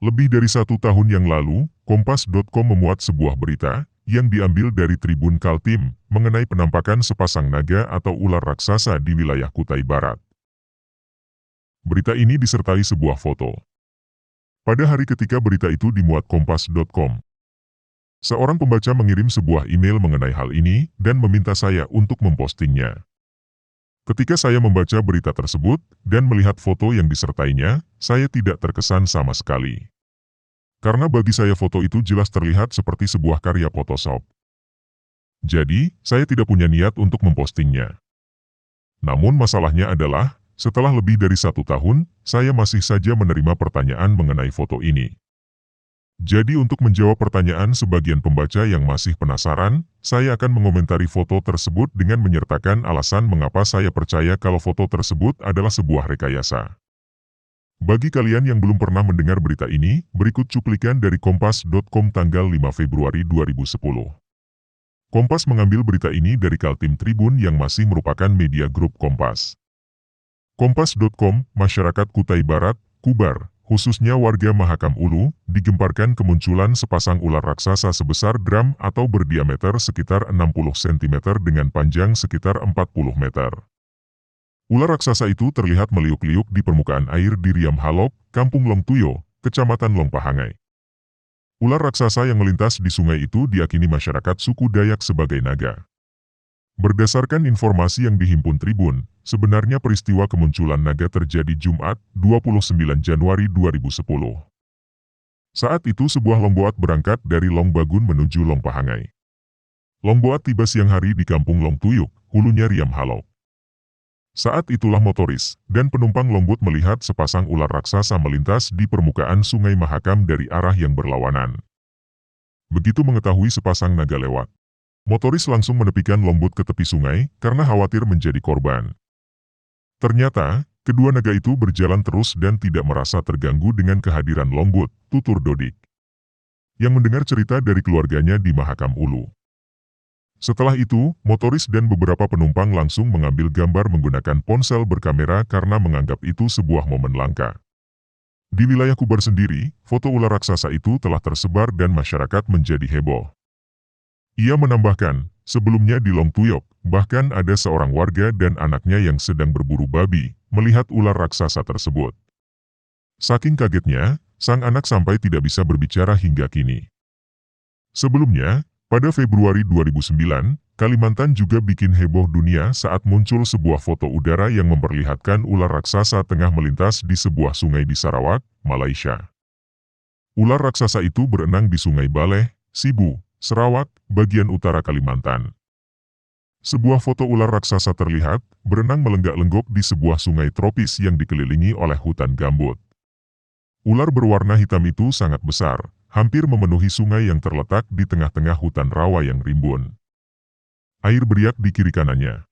Lebih dari 1 tahun yang lalu, Kompas.com memuat sebuah berita yang diambil dari Tribun Kaltim mengenai penampakan sepasang naga atau ular raksasa di wilayah Kutai Barat. Berita ini disertai sebuah foto. Pada hari ketika berita itu dimuat Kompas.com, seorang pembaca mengirim sebuah email mengenai hal ini dan meminta saya untuk mempostingnya. Ketika saya membaca berita tersebut dan melihat foto yang disertainya, saya tidak terkesan sama sekali. Karena bagi saya foto itu jelas terlihat seperti sebuah karya Photoshop. Jadi, saya tidak punya niat untuk mempostingnya. Namun masalahnya adalah, setelah lebih dari 1 tahun, saya masih saja menerima pertanyaan mengenai foto ini. Jadi untuk menjawab pertanyaan sebagian pembaca yang masih penasaran, saya akan mengomentari foto tersebut dengan menyertakan alasan mengapa saya percaya kalau foto tersebut adalah sebuah rekayasa. Bagi kalian yang belum pernah mendengar berita ini, berikut cuplikan dari Kompas.com tanggal 5 Februari 2010. Kompas mengambil berita ini dari Kaltim Tribun yang masih merupakan media grup Kompas. Kompas.com, masyarakat Kutai Barat, Kubar, khususnya warga Mahakam Ulu, digemparkan kemunculan sepasang ular raksasa sebesar drum atau berdiameter sekitar 60 cm dengan panjang sekitar 40 meter. Ular raksasa itu terlihat meliuk-liuk di permukaan air di Riam Halok, Kampung Longtuyo, Kecamatan Longpahangai. Ular raksasa yang melintas di sungai itu diyakini masyarakat suku Dayak sebagai naga. Berdasarkan informasi yang dihimpun Tribun, sebenarnya peristiwa kemunculan naga terjadi Jumat, 29 Januari 2010. Saat itu sebuah longboat berangkat dari Longbagun menuju Longpahangai. Longboat tiba siang hari di Kampung Longtuyuk, hulunya Riam Halok. Saat itulah motoris dan penumpang longboat melihat sepasang ular raksasa melintas di permukaan sungai Mahakam dari arah yang berlawanan. Begitu mengetahui sepasang naga lewat, motoris langsung menepikan longboat ke tepi sungai karena khawatir menjadi korban. Ternyata, kedua naga itu berjalan terus dan tidak merasa terganggu dengan kehadiran longboat, tutur Dodik, yang mendengar cerita dari keluarganya di Mahakam Ulu. Setelah itu, motoris dan beberapa penumpang langsung mengambil gambar menggunakan ponsel berkamera karena menganggap itu sebuah momen langka. Di wilayah Kubar sendiri, foto ular raksasa itu telah tersebar dan masyarakat menjadi heboh. Ia menambahkan, sebelumnya di Longtuyok, bahkan ada seorang warga dan anaknya yang sedang berburu babi, melihat ular raksasa tersebut. Saking kagetnya, sang anak sampai tidak bisa berbicara hingga kini. Sebelumnya, pada Februari 2009, Kalimantan juga bikin heboh dunia saat muncul sebuah foto udara yang memperlihatkan ular raksasa tengah melintas di sebuah sungai di Sarawak, Malaysia. Ular raksasa itu berenang di Sungai Baleh, Sibu, Sarawak, bagian utara Kalimantan. Sebuah foto ular raksasa terlihat berenang melenggak-lenggok di sebuah sungai tropis yang dikelilingi oleh hutan gambut. Ular berwarna hitam itu sangat besar, hampir memenuhi sungai yang terletak di tengah-tengah hutan rawa yang rimbun. Air beriak di kiri kanannya.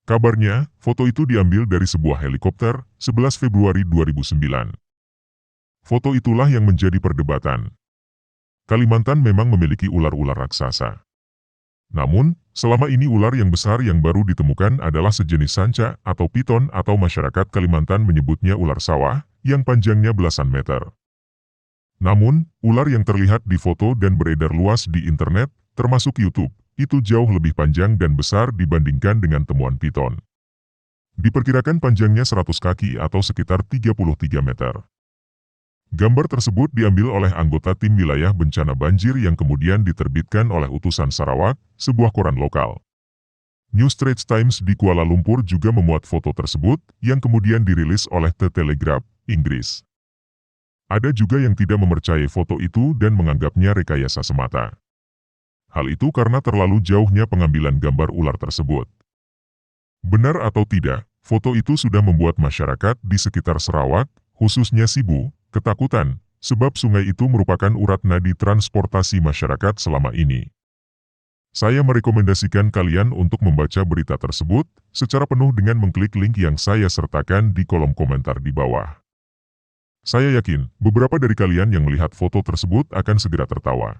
Kabarnya, foto itu diambil dari sebuah helikopter, 11 Februari 2009. Foto itulah yang menjadi perdebatan. Kalimantan memang memiliki ular-ular raksasa. Namun, selama ini ular yang besar yang baru ditemukan adalah sejenis sanca atau piton atau masyarakat Kalimantan menyebutnya ular sawah, yang panjangnya belasan meter. Namun, ular yang terlihat di foto dan beredar luas di internet, termasuk YouTube, itu jauh lebih panjang dan besar dibandingkan dengan temuan piton. Diperkirakan panjangnya 100 kaki atau sekitar 33 meter. Gambar tersebut diambil oleh anggota tim wilayah bencana banjir yang kemudian diterbitkan oleh utusan Sarawak, sebuah koran lokal. New Straits Times di Kuala Lumpur juga memuat foto tersebut, yang kemudian dirilis oleh The Telegraph, Inggris. Ada juga yang tidak mempercayai foto itu dan menganggapnya rekayasa semata. Hal itu karena terlalu jauhnya pengambilan gambar ular tersebut. Benar atau tidak, foto itu sudah membuat masyarakat di sekitar Sarawak, khususnya Sibu, ketakutan, sebab sungai itu merupakan urat nadi transportasi masyarakat selama ini. Saya merekomendasikan kalian untuk membaca berita tersebut secara penuh dengan mengklik link yang saya sertakan di kolom komentar di bawah. Saya yakin, beberapa dari kalian yang melihat foto tersebut akan segera tertawa.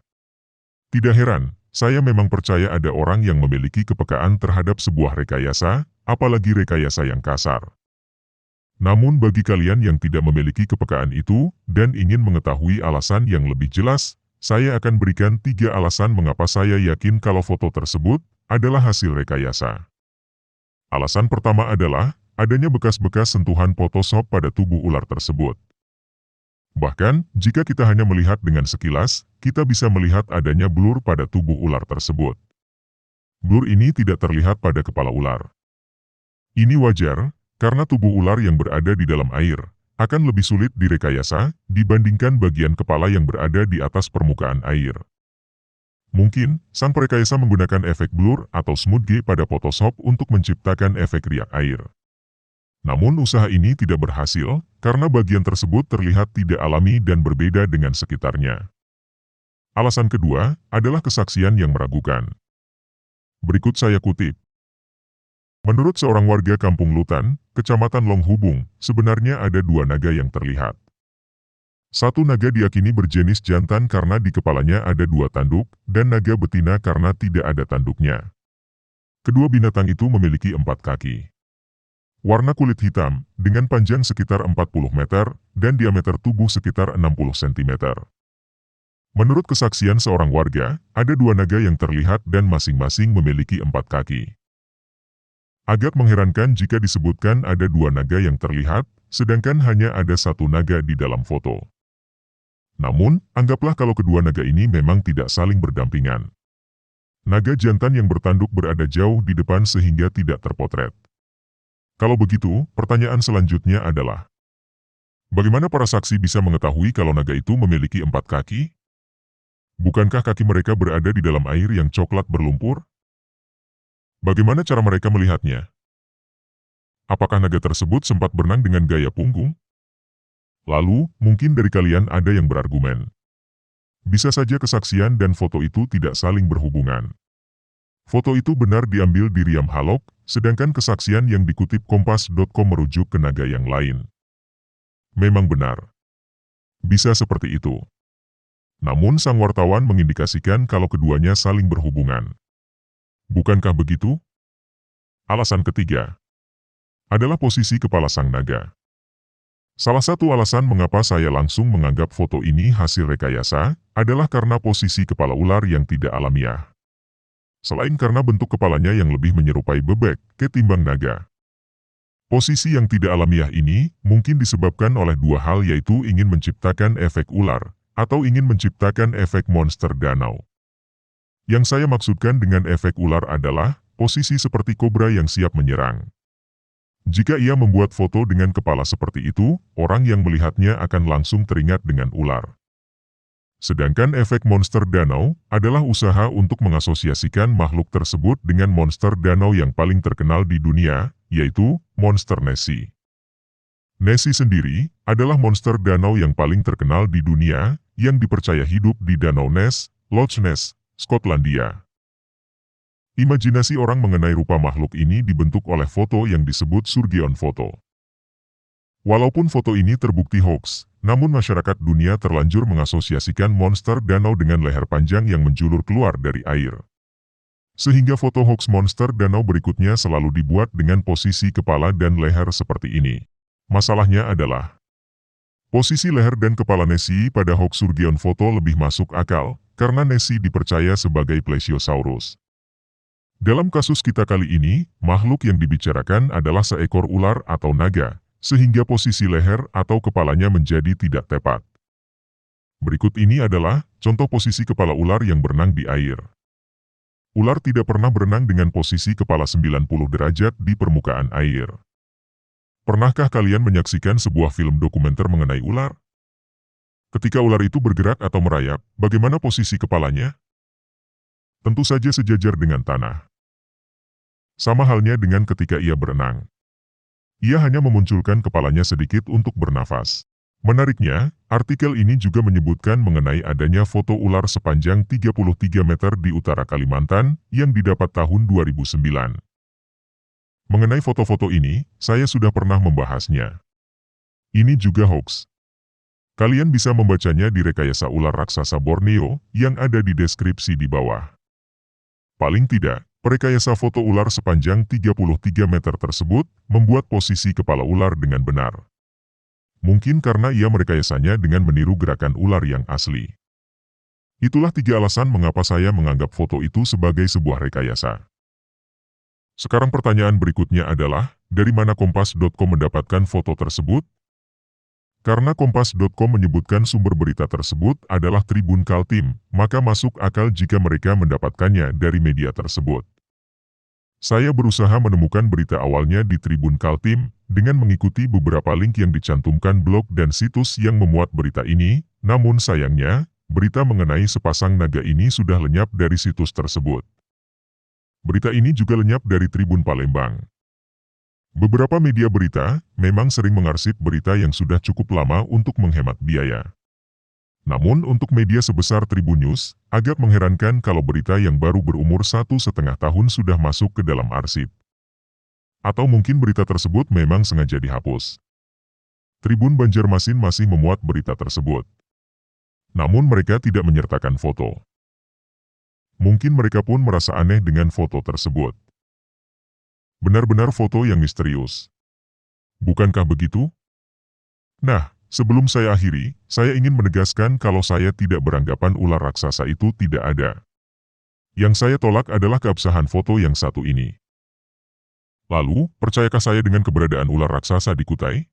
Tidak heran, saya memang percaya ada orang yang memiliki kepekaan terhadap sebuah rekayasa, apalagi rekayasa yang kasar. Namun bagi kalian yang tidak memiliki kepekaan itu, dan ingin mengetahui alasan yang lebih jelas, saya akan berikan 3 alasan mengapa saya yakin kalau foto tersebut adalah hasil rekayasa. Alasan pertama adalah, adanya bekas-bekas sentuhan Photoshop pada tubuh ular tersebut. Bahkan, jika kita hanya melihat dengan sekilas, kita bisa melihat adanya blur pada tubuh ular tersebut. Blur ini tidak terlihat pada kepala ular. Ini wajar, karena tubuh ular yang berada di dalam air akan lebih sulit direkayasa dibandingkan bagian kepala yang berada di atas permukaan air. Mungkin, sang perekayasa menggunakan efek blur atau smudge pada Photoshop untuk menciptakan efek riak air. Namun usaha ini tidak berhasil, karena bagian tersebut terlihat tidak alami dan berbeda dengan sekitarnya. Alasan kedua adalah kesaksian yang meragukan. Berikut saya kutip. Menurut seorang warga Kampung Lutan, Kecamatan Longhubung, sebenarnya ada 2 naga yang terlihat. Satu naga diakini berjenis jantan karena di kepalanya ada 2 tanduk, dan naga betina karena tidak ada tanduknya. Kedua binatang itu memiliki 4 kaki. Warna kulit hitam, dengan panjang sekitar 40 meter, dan diameter tubuh sekitar 60 cm. Menurut kesaksian seorang warga, ada 2 naga yang terlihat dan masing-masing memiliki 4 kaki. Agak mengherankan jika disebutkan ada 2 naga yang terlihat, sedangkan hanya ada 1 naga di dalam foto. Namun, anggaplah kalau kedua naga ini memang tidak saling berdampingan. Naga jantan yang bertanduk berada jauh di depan sehingga tidak terpotret. Kalau begitu, pertanyaan selanjutnya adalah, bagaimana para saksi bisa mengetahui kalau naga itu memiliki 4 kaki? Bukankah kaki mereka berada di dalam air yang coklat berlumpur? Bagaimana cara mereka melihatnya? Apakah naga tersebut sempat berenang dengan gaya punggung? Lalu, mungkin dari kalian ada yang berargumen. Bisa saja kesaksian dan foto itu tidak saling berhubungan. Foto itu benar diambil di Riam Halok, sedangkan kesaksian yang dikutip Kompas.com merujuk ke naga yang lain. Memang benar. Bisa seperti itu. Namun sang wartawan mengindikasikan kalau keduanya saling berhubungan. Bukankah begitu? Alasan ketiga adalah posisi kepala sang naga. Salah satu alasan mengapa saya langsung menganggap foto ini hasil rekayasa adalah karena posisi kepala ular yang tidak alamiah. Selain karena bentuk kepalanya yang lebih menyerupai bebek ketimbang naga. Posisi yang tidak alamiah ini mungkin disebabkan oleh 2 hal, yaitu ingin menciptakan efek ular atau ingin menciptakan efek monster danau. Yang saya maksudkan dengan efek ular adalah posisi seperti kobra yang siap menyerang. Jika ia membuat foto dengan kepala seperti itu, orang yang melihatnya akan langsung teringat dengan ular. Sedangkan efek monster danau adalah usaha untuk mengasosiasikan makhluk tersebut dengan monster danau yang paling terkenal di dunia, yaitu monster Nessie. Nessie sendiri adalah monster danau yang paling terkenal di dunia, yang dipercaya hidup di Danau Ness, Loch Ness, Skotlandia. Imajinasi orang mengenai rupa makhluk ini dibentuk oleh foto yang disebut surgeon foto. Walaupun foto ini terbukti hoax, namun masyarakat dunia terlanjur mengasosiasikan monster danau dengan leher panjang yang menjulur keluar dari air. Sehingga foto hoax monster danau berikutnya selalu dibuat dengan posisi kepala dan leher seperti ini. Masalahnya adalah, posisi leher dan kepala Nessie pada hoax surgeon foto lebih masuk akal, karena Nessie dipercaya sebagai plesiosaurus. Dalam kasus kita kali ini, makhluk yang dibicarakan adalah seekor ular atau naga, sehingga posisi leher atau kepalanya menjadi tidak tepat. Berikut ini adalah contoh posisi kepala ular yang berenang di air. Ular tidak pernah berenang dengan posisi kepala 90 derajat di permukaan air. Pernahkah kalian menyaksikan sebuah film dokumenter mengenai ular? Ketika ular itu bergerak atau merayap, bagaimana posisi kepalanya? Tentu saja sejajar dengan tanah. Sama halnya dengan ketika ia berenang. Ia hanya memunculkan kepalanya sedikit untuk bernafas. Menariknya, artikel ini juga menyebutkan mengenai adanya foto ular sepanjang 33 meter di utara Kalimantan yang didapat tahun 2009. Mengenai foto-foto ini, saya sudah pernah membahasnya. Ini juga hoax. Kalian bisa membacanya di rekayasa ular raksasa Borneo yang ada di deskripsi di bawah. Paling tidak, Rekayasa foto ular sepanjang 33 meter tersebut membuat posisi kepala ular dengan benar. Mungkin karena ia merekayasanya dengan meniru gerakan ular yang asli. Itulah 3 alasan mengapa saya menganggap foto itu sebagai sebuah rekayasa. Sekarang pertanyaan berikutnya adalah, dari mana Kompas.com mendapatkan foto tersebut? Karena Kompas.com menyebutkan sumber berita tersebut adalah Tribun Kaltim, maka masuk akal jika mereka mendapatkannya dari media tersebut. Saya berusaha menemukan berita awalnya di Tribun Kaltim, dengan mengikuti beberapa link yang dicantumkan blog dan situs yang memuat berita ini, namun sayangnya, berita mengenai sepasang naga ini sudah lenyap dari situs tersebut. Berita ini juga lenyap dari Tribun Palembang. Beberapa media berita memang sering mengarsip berita yang sudah cukup lama untuk menghemat biaya. Namun untuk media sebesar Tribun News, agak mengherankan kalau berita yang baru berumur 1,5 tahun sudah masuk ke dalam arsip. Atau mungkin berita tersebut memang sengaja dihapus. Tribun Banjarmasin masih memuat berita tersebut. Namun mereka tidak menyertakan foto. Mungkin mereka pun merasa aneh dengan foto tersebut. Benar-benar foto yang misterius. Bukankah begitu? Nah, sebelum saya akhiri, saya ingin menegaskan kalau saya tidak beranggapan ular raksasa itu tidak ada. Yang saya tolak adalah keabsahan foto yang satu ini. Lalu, percayakah saya dengan keberadaan ular raksasa di Kutai?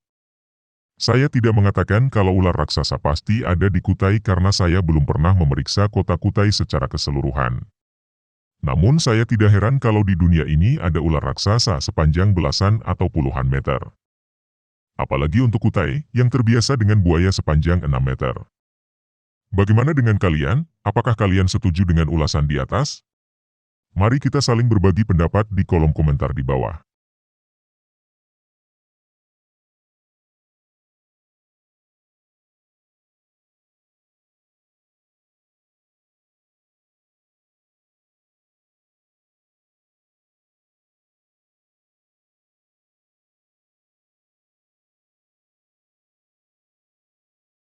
Saya tidak mengatakan kalau ular raksasa pasti ada di Kutai karena saya belum pernah memeriksa kota Kutai secara keseluruhan. Namun saya tidak heran kalau di dunia ini ada ular raksasa sepanjang belasan atau puluhan meter. Apalagi untuk Kutai, yang terbiasa dengan buaya sepanjang 6 meter. Bagaimana dengan kalian? Apakah kalian setuju dengan ulasan di atas? Mari kita saling berbagi pendapat di kolom komentar di bawah.